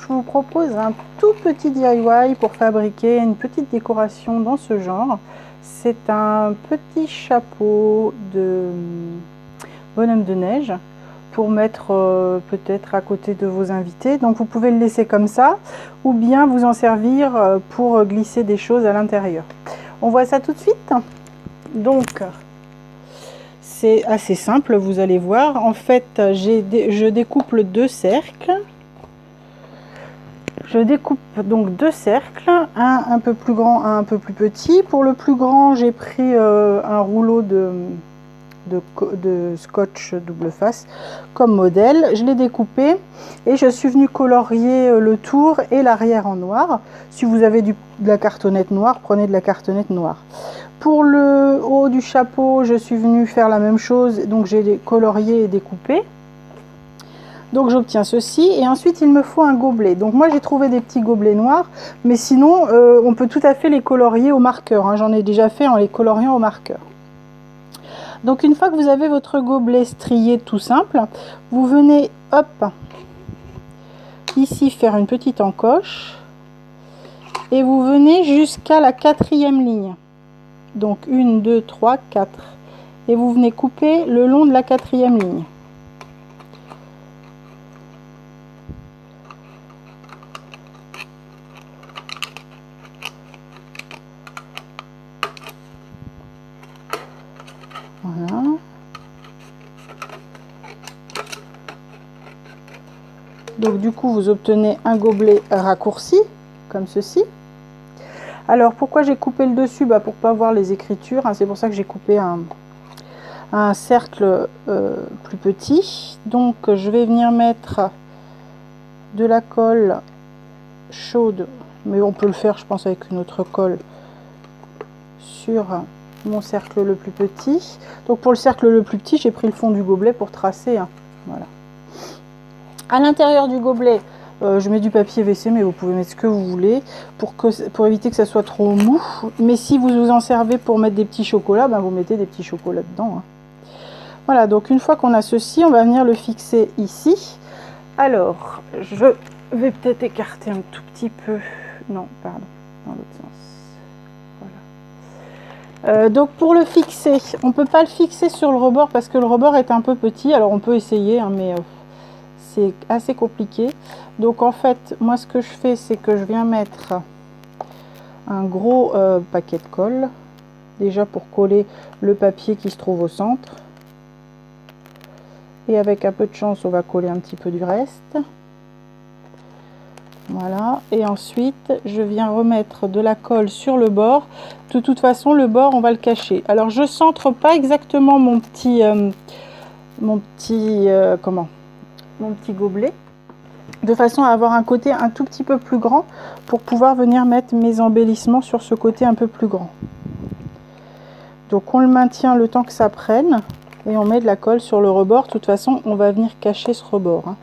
je vous propose un tout petit DIY pour fabriquer une petite décoration dans ce genre. C'est un petit chapeau de bonhomme de neige pour mettre peut-être à côté de vos invités. Donc vous pouvez le laisser comme ça ou bien vous en servir pour glisser des choses à l'intérieur. On voit ça tout de suite. Donc c'est assez simple, vous allez voir. En fait, je découpe deux cercles. Je découpe donc deux cercles, un peu plus grand, un peu plus petit. Pour le plus grand, j'ai pris un rouleau de scotch double face comme modèle. Je l'ai découpé et je suis venue colorier le tour et l'arrière en noir. Si vous avez de la cartonnette noire, prenez de la cartonnette noire. Pour le haut du chapeau, je suis venue faire la même chose, donc j'ai colorié et découpé. Donc j'obtiens ceci et ensuite il me faut un gobelet. Donc moi j'ai trouvé des petits gobelets noirs, mais sinon on peut tout à fait les colorier au marqueur, hein. J'en ai déjà fait en les coloriant au marqueur. Donc une fois que vous avez votre gobelet strié tout simple, vous venez hop ici faire une petite encoche et vous venez jusqu'à la 4e ligne. Donc 1, 2, 3, 4 et vous venez couper le long de la 4e ligne. Voilà. Donc du coup vous obtenez un gobelet raccourci comme ceci. Alors pourquoi j'ai coupé le dessus? Pour pas voir les écritures, hein. C'est pour ça que j'ai coupé un cercle plus petit. Donc je vais venir mettre de la colle chaude, mais on peut le faire je pense avec une autre colle sur mon cercle le plus petit. Donc pour le cercle le plus petit, j'ai pris le fond du gobelet pour tracer, hein. Voilà. À l'intérieur du gobelet, je mets du papier WC, mais vous pouvez mettre ce que vous voulez pour éviter que ça soit trop mou. Mais si vous vous en servez pour mettre des petits chocolats, vous mettez des petits chocolats dedans, hein. Voilà, donc une fois qu'on a ceci, on va venir le fixer ici. Alors, je vais peut-être écarter un tout petit peu. Non, pardon, dans l'autre sens. Voilà. Donc pour le fixer, on ne peut pas le fixer sur le rebord parce que le rebord est un peu petit. Alors on peut essayer, hein, mais c'est assez compliqué. Donc en fait, moi ce que je fais, c'est que je viens mettre un gros paquet de colle. Déjà pour coller le papier qui se trouve au centre. Et avec un peu de chance, on va coller un petit peu du reste. Voilà, et ensuite je viens remettre de la colle sur le bord. De toute façon le bord on va le cacher. Alors je centre pas exactement mon petit gobelet, de façon à avoir un côté un tout petit peu plus grand pour pouvoir venir mettre mes embellissements sur ce côté un peu plus grand. Donc on le maintient le temps que ça prenne et on met de la colle sur le rebord. De toute façon on va venir cacher ce rebord, hein.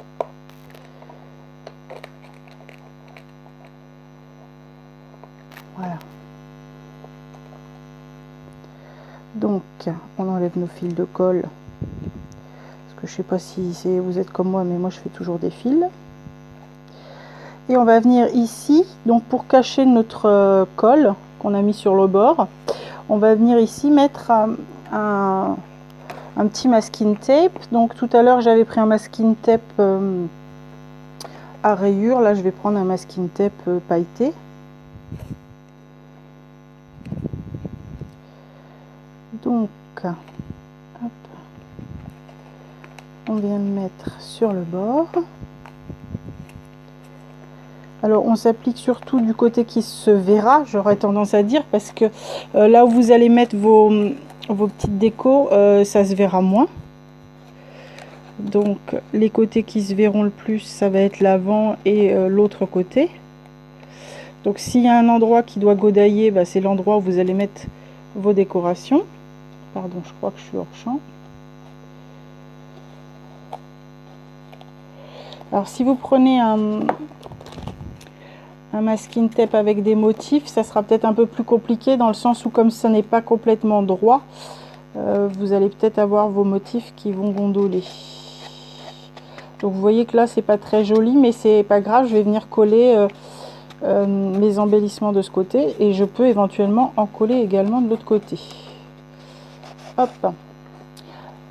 Voilà. Donc on enlève nos fils de colle parce que je sais pas si vous êtes comme moi, mais moi je fais toujours des fils. Et on va venir ici, donc pour cacher notre colle qu'on a mis sur le bord, on va venir ici mettre un petit masking tape. Donc tout à l'heure j'avais pris un masking tape à rayures, là je vais prendre un masking tape pailleté. Donc, hop, on vient le mettre sur le bord. Alors, on s'applique surtout du côté qui se verra, j'aurais tendance à dire, parce que là où vous allez mettre vos petites décos, ça se verra moins. Donc, les côtés qui se verront le plus, ça va être l'avant et l'autre côté. Donc, s'il y a un endroit qui doit godailler, c'est l'endroit où vous allez mettre vos décorations. Pardon, je crois que je suis hors champ. Alors si vous prenez un masking tape avec des motifs, ça sera peut-être un peu plus compliqué dans le sens où comme ça n'est pas complètement droit, vous allez peut-être avoir vos motifs qui vont gondoler. Donc vous voyez que là c'est pas très joli, mais c'est pas grave, je vais venir coller mes embellissements de ce côté et je peux éventuellement en coller également de l'autre côté. Hop.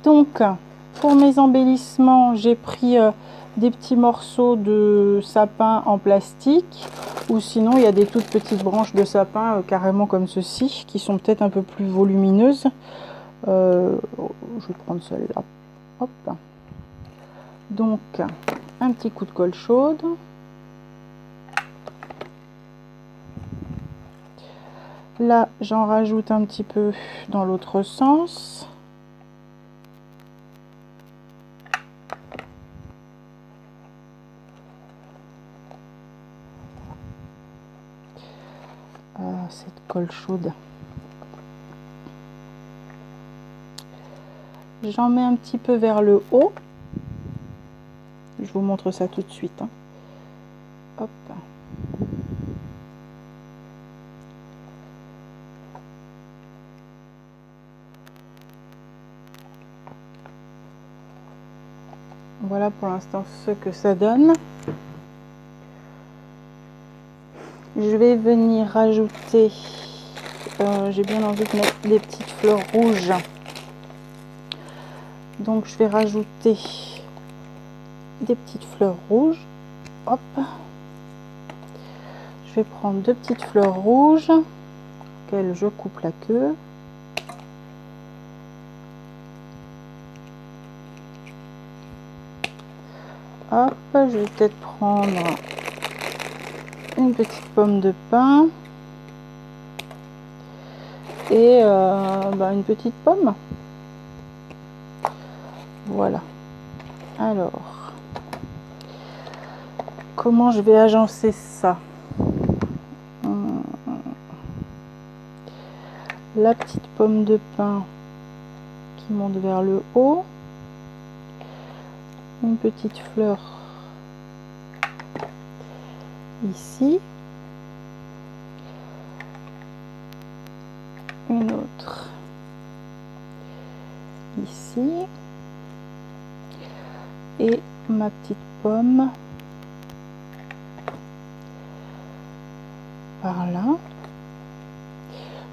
Donc pour mes embellissements, j'ai pris des petits morceaux de sapin en plastique, ou sinon il y a des toutes petites branches de sapin carrément comme ceci qui sont peut-être un peu plus volumineuses. Je vais prendre celle-là. Hop. Donc un petit coup de colle chaude. Là j'en rajoute un petit peu dans l'autre sens. Cette colle chaude, j'en mets un petit peu vers le haut. Je vous montre ça tout de suite, hein. Hop. Voilà pour l'instant ce que ça donne. Je vais venir rajouter, j'ai bien envie de mettre des petites fleurs rouges, donc je vais rajouter des petites fleurs rouges. Hop, je vais prendre deux petites fleurs rouges auxquelles je coupe la queue. Hop, je vais peut-être prendre une petite pomme de pin et une petite pomme. Voilà. Alors, comment je vais agencer ça? La petite pomme de pin qui monte vers le haut, une petite fleur ici, une autre ici, et ma petite pomme par là.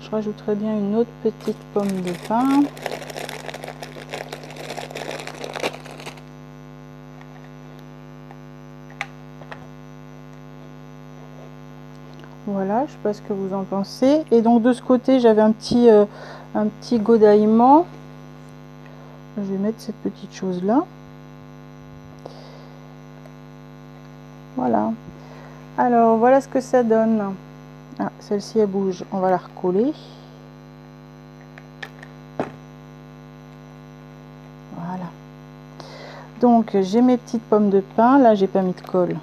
Je rajouterai bien une autre petite pomme de pin. Voilà, je sais pas ce que vous en pensez. Et donc de ce côté, j'avais un petit godaillement. Je vais mettre cette petite chose là. Voilà. Alors voilà ce que ça donne. Ah, celle-ci elle bouge, on va la recoller. Voilà. Donc j'ai mes petites pommes de pin. Là j'ai pas mis de colle.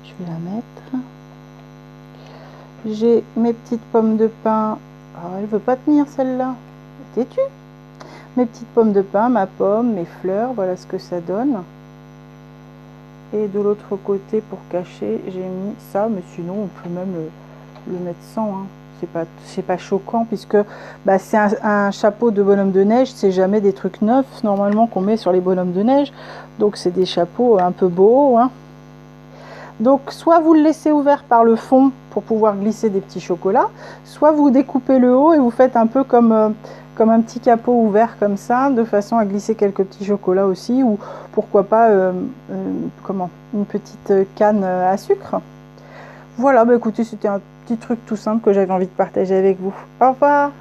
Je vais la mettre. J'ai mes petites pommes de pin. Oh, elle veut pas tenir celle-là. T'es-tu? Mes petites pommes de pin, ma pomme, mes fleurs. Voilà ce que ça donne. Et de l'autre côté, pour cacher, j'ai mis ça, mais sinon on peut même le mettre sans, hein. C'est pas choquant, puisque c'est un chapeau de bonhomme de neige, c'est jamais des trucs neufs normalement qu'on met sur les bonhommes de neige, donc c'est des chapeaux un peu beaux, hein. Donc soit vous le laissez ouvert par le fond pour pouvoir glisser des petits chocolats, soit vous découpez le haut et vous faites un peu comme un petit capot ouvert comme ça, de façon à glisser quelques petits chocolats aussi, ou pourquoi pas une petite canne à sucre. Voilà, écoutez, c'était un petit truc tout simple que j'avais envie de partager avec vous. Au revoir.